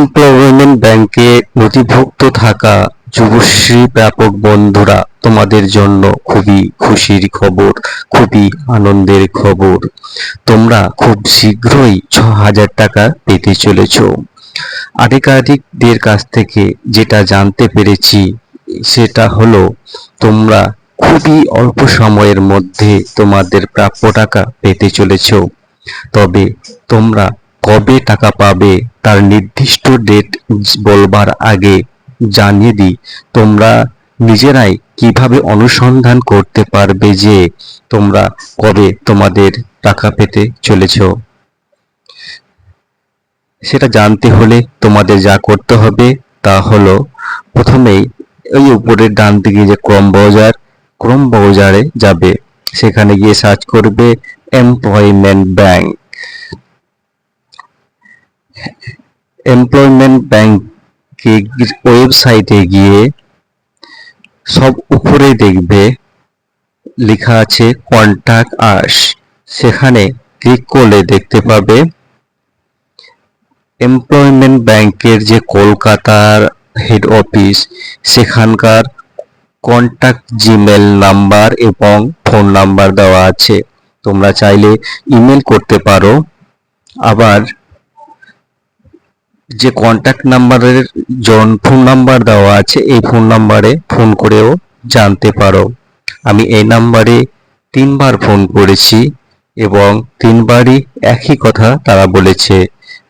Employment ব্যাংকে নথিভুক্ত থাকা যুবশ্রী প্রাপক বন্ধুরা, তোমাদের জন্য খুবই খুশির খবর, খুবই আনন্দের খবর। তোমরা খুব শীঘ্রই ৬,০০০ টাকা পেতে চলেছ। আধিকারিকদের কাছ থেকে যেটা জানতে পেরেছি সেটা হলো, তোমরা খুবই অল্প সময়ের মধ্যে তোমাদের প্রাপ্য টাকা পেতে চলেছ। তবে তোমরা কবে টাকা পাবে তার নির্দিষ্ট ডেট বলবার আগে জানিয়ে দিই, তোমরা নিজেরাই কিভাবে অনুসন্ধান করতে পারবে যে তোমরা কবে তোমাদের টাকা পেতে চলেছ। সেটা জানতে হলে তোমাদের যা করতে হবে তা হলো, প্রথমেই ওই উপরের ডান দিকে যে ক্রোম ব্রাউজারে যাবে, সেখানে গিয়ে সার্চ করবে এমপ্লয়মেন্ট ব্যাংক। এমপ্লয়মেন্ট ব্যাংকের ওয়েবসাইটে গিয়ে সব উপরে দেখবে লেখা আছে কন্ট্যাক্ট আস। সেখানে ক্লিক করলে দেখতে পাবে এমপ্লয়মেন্ট ব্যাংকের যে কলকাতার হেড অফিস, সেখানকার কন্ট্যাক্ট জিমেল নাম্বার এবং ফোন নাম্বার দেওয়া আছে। তোমরা চাইলে ইমেল করতে পারো, আবার যে কন্ট্যাক্ট নাম্বারের ফোন নাম্বার দেওয়া আছে এই ফোন নাম্বারে ফোন করেও জানতে পারো। আমি এই নাম্বারে 3বার ফোন করেছি এবং 3বারই একই কথা তারা বলেছে।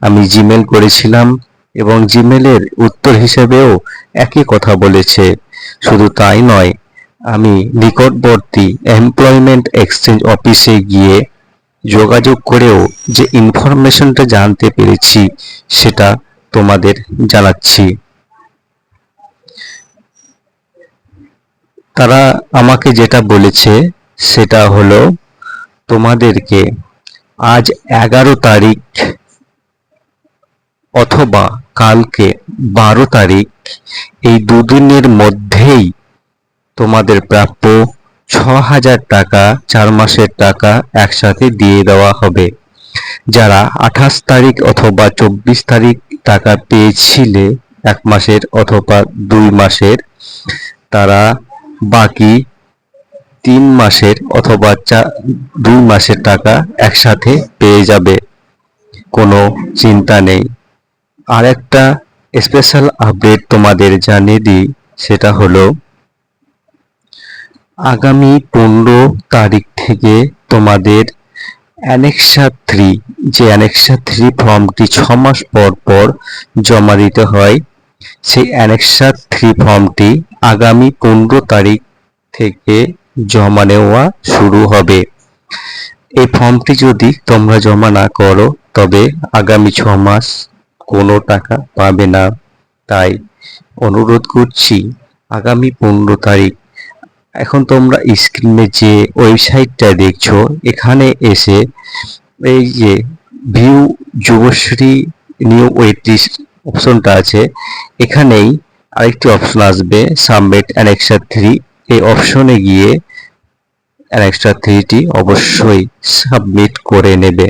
আমি জিমেল করেছিলাম এবং জিমেলের উত্তর হিসেবেও একই কথা বলেছে। শুধু তাই নয়, আমি নিকটবর্তী এমপ্লয়মেন্ট এক্সচেঞ্জ অফিসে গিয়ে যোগাযোগ করেও যে ইনফরমেশনটা জানতে পেরেছি সেটা তোমাদের জানাচ্ছি। তারা আমাকে যেটা বলেছে সেটা হলো, তোমাদেরকে আজ 11 তারিখ অথবা কালকে 12 তারিখ, এই দুদিনের মধ্যেই তোমাদের প্রাপ্য ৬,০০০ টাকা 4 মাসের টাকা একসাথে দিয়ে দেওয়া হবে। যারা 28 তারিখ অথবা 24 তারিখ টাকা পেয়েছিলে 1 মাসের অথবা 2 মাসের, তারা বাকি 3 মাসের অথবা 2 মাসের টাকা একসাথে পেয়ে যাবে, কোনো চিন্তা নেই। আর একটা স্পেশাল আপডেট তোমাদের জানিয়ে দিই, সেটা হলো আগামী 15 তারিখ থেকে তোমাদের অ্যানেক্সা 3, যে অ্যানেক্সা 3 ফর্মটি 6 মাস পর পর জমা দিতে হয়, সেই অ্যানেক্সা 3 ফর্মটি আগামী 15 তারিখ থেকে জমা নেওয়া শুরু হবে। এই ফর্মটি যদি তোমরা জমা না করো তবে আগামী 6 মাস কোনো টাকা পাবে না। তাই অনুরোধ করছি, আগামী 15 তারিখ, এখন তোমরা স্ক্রিনে যে ওয়েবসাইটটা দেখছো এখানে এসে এই যে view Yuvashree new wait list অপশনটা আছে, এখানেই আরেকটি অপশন আসবে সাবমিট অ্যানেক্সা 3। এই অপশনে গিয়ে অ্যানেক্সা 3টি অবশ্যই সাবমিট করে নেবে।